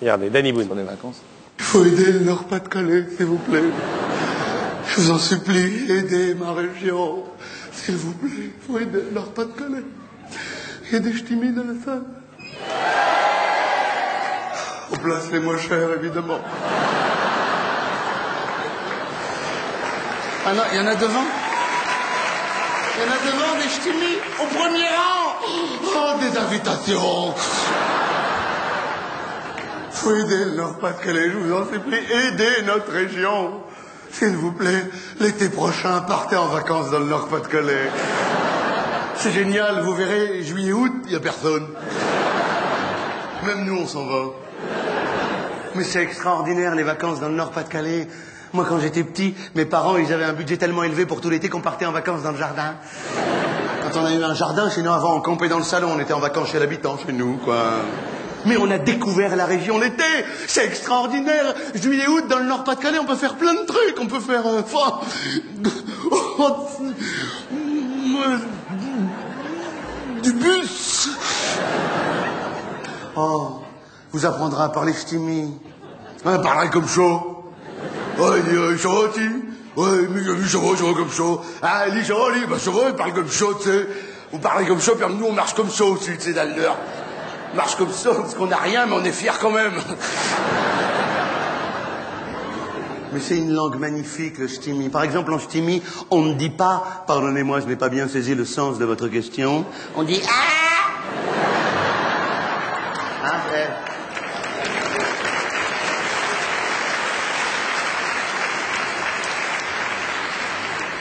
Regardez, Danny Boone. Sur les vacances. Il faut aider le Nord-Pas-de-Calais, s'il vous plaît. Je vous en supplie, aidez ma région. S'il vous plaît, il faut aider le Nord-Pas-de-Calais. Il y a des ch'timis dans la salle. On place les moins chers, évidemment. Ah non, il y en a devant. Il y en a devant des ch'timis, au premier rang. Oh, des invitations. Faut aider le Nord-Pas-de-Calais, je vous en supplie, aidez notre région. S'il vous plaît, l'été prochain, partez en vacances dans le Nord-Pas-de-Calais. C'est génial, vous verrez, juillet, août, il n'y a personne. Même nous, on s'en va. Mais c'est extraordinaire, les vacances dans le Nord-Pas-de-Calais. Moi, quand j'étais petit, mes parents, ils avaient un budget tellement élevé pour tout l'été qu'on partait en vacances dans le jardin. Quand on a eu un jardin, sinon avant, on campait dans le salon, on était en vacances chez l'habitant, chez nous, quoi. Mais on a découvert la région l'été. C'est extraordinaire. Juillet, août, dans le Nord-Pas-de-Calais, on peut faire plein de trucs. On peut faire... du bus. Oh, vous apprendrez à parler ch'timi. Hein, parler comme chaud. Ouais, il est gentil. Ouais, mais je vois comme chaud. Ah, il est joli, bah ça va, il parle comme chaud, tu sais. Vous parlez comme chaud, puis nous on marche comme ça aussi, tu sais, dans le Nord. On marche comme ça, parce qu'on n'a rien, mais on est fiers quand même. Mais c'est une langue magnifique, le ch'timi. Par exemple, en ch'timi, on ne dit pas, pardonnez-moi, je n'ai pas bien saisi le sens de votre question. On dit ah. Hein,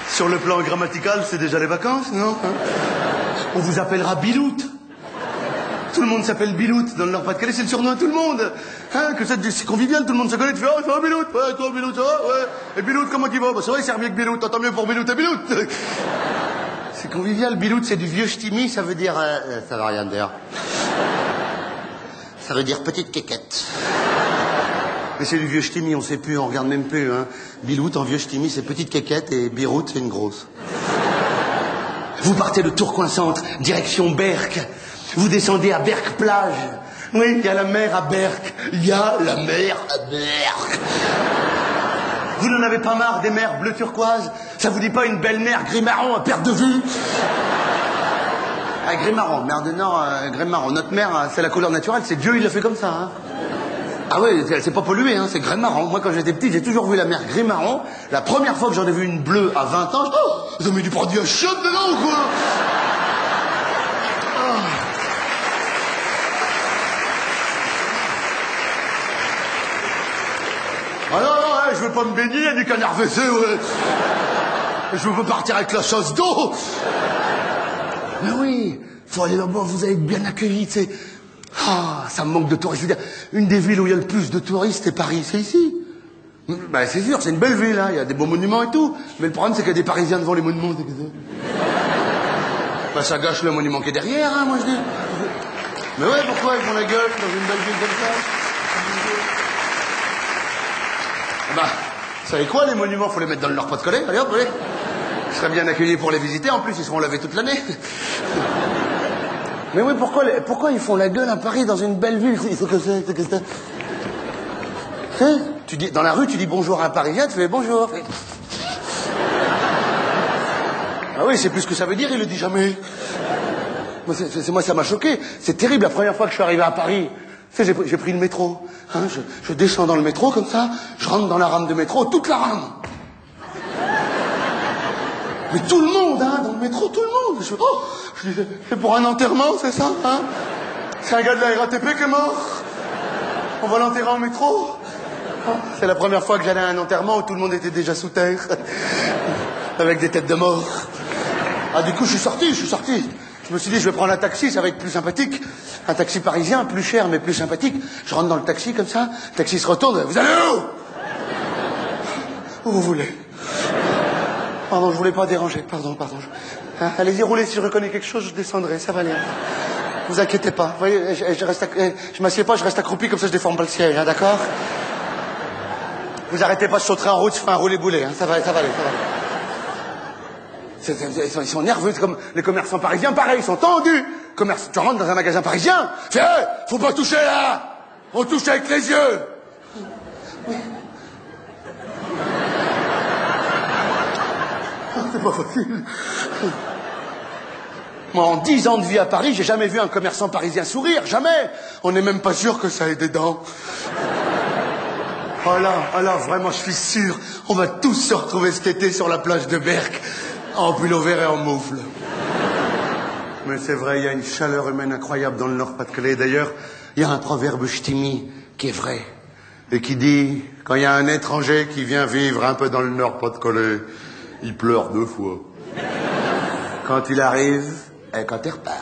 Sur le plan grammatical, c'est déjà les vacances, non? On vous appellera Bilout. Tout le monde s'appelle Bilout dans le Nord-Pas-de-Calais, c'est le surnom à tout le monde. Hein, que c'est convivial, tout le monde se connaît, tu fais, oh, ça va Bilout? Ouais, toi Bilout, ça va? Ouais. Et Bilout, comment tu vas? Bah, c'est vrai, c'est mieux que Bilout, tant mieux pour Bilout et Bilout. C'est convivial, Bilout, c'est du vieux ch'timi, ça veut dire, ça veut rien dire. Ça veut dire petite quéquette. Mais c'est du vieux ch'timi, on sait plus, on regarde même plus, hein. Bilout, en vieux ch'timi, c'est petite quéquette et Birout, c'est une grosse. Vous partez de Tourcoing-Centre, direction Berck. Vous descendez à Berck-Plage. Oui, il y a la mer à Berck. Il y a la mer à Berck. Vous n'en avez pas marre des mers bleu turquoise? Ça vous dit pas une belle mer gris-marron à perte de vue? Ah, gris-marron, mer du Nord, gris-marron. Notre mer, c'est la couleur naturelle, c'est Dieu, il l'a fait comme ça, hein. Ah oui, c'est pas pollué, hein, c'est gris-marron. Moi, quand j'étais petit, j'ai toujours vu la mer gris-marron. La première fois que j'en ai vu une bleue à 20 ans, Ils ont mis du produit à chiottes dedans ou quoi? Ah non, non, je veux pas me baigner, il y a du canard WC, ouais. Je veux pas partir avec la chasse d'eau. Mais oui, faut aller là-bas, vous allez être bien accueillis, tu sais. Ah, ça me manque de touristes. Je veux dire, une des villes où il y a le plus de touristes, c'est Paris, c'est ici. Ben, c'est sûr, c'est une belle ville, hein, il y a des beaux monuments et tout. Mais le problème, c'est qu'il y a des Parisiens devant les monuments, c'est que ça. Ben, ça gâche le monument qui est derrière, hein, moi je dis. Mais ouais, pourquoi ils font la gueule dans une belle ville comme ça? Bah, vous savez quoi, les monuments, faut les mettre dans le Nord-Pas-de-Calais, allez hop, allez. Ils seraient bien accueillis pour les visiter, en plus, ils seront lavés toute l'année. Mais oui, pourquoi ils font la gueule à Paris dans une belle ville? C'est que ça. Hein? Tu dis, dans la rue, tu dis bonjour à un Parisien, tu fais bonjour. Ah oui, c'est plus ce que ça veut dire, il le dit jamais. Moi, ça m'a choqué. C'est terrible, la première fois que je suis arrivé à Paris. Tu sais, j'ai pris le métro. Hein, je descends dans le métro comme ça, je rentre dans la rame de métro, toute la rame. Mais tout le monde, hein, dans le métro, tout le monde. Je dis, c'est pour un enterrement, c'est ça, hein? C'est un gars de la RATP qui est mort. On va l'enterrer en métro. C'est la première fois que j'allais à un enterrement où tout le monde était déjà sous terre. Avec des têtes de mort. Ah, du coup, je suis sorti. Je me suis dit, je vais prendre un taxi, ça va être plus sympathique. Un taxi parisien, plus cher, mais plus sympathique. Je rentre dans le taxi comme ça, le taxi se retourne. Vous allez où? Où vous voulez? Pardon, je voulais pas déranger. Pardon. Hein, allez-y, roulez, si je reconnais quelque chose, je descendrai, ça va aller. Vous inquiétez pas. Vous voyez, je m'assieds pas, je reste accroupi, comme ça je déforme pas le siège, hein, d'accord? Vous arrêtez pas, je sauterai en route, je ferai un roulé-boulet, hein, ça va aller. Ils sont nerveux, comme les commerçants parisiens, pareil, ils sont tendus. Tu rentres dans un magasin parisien, tu fais, hey, faut pas toucher là! On touche avec les yeux. C'est pas facile. Moi, en 10 ans de vie à Paris, j'ai jamais vu un commerçant parisien sourire, jamais. On n'est même pas sûr que ça ait des dents. Oh là, vraiment, je suis sûr, on va tous se retrouver cet été sur la plage de Berck, en pull vert et en moufle. Mais c'est vrai, il y a une chaleur humaine incroyable dans le Nord-Pas-de-Calais. D'ailleurs, il y a un proverbe ch'timi qui est vrai, et qui dit, quand il y a un étranger qui vient vivre un peu dans le Nord-Pas-de-Calais, il pleure 2 fois. Quand il arrive, et quand il repart.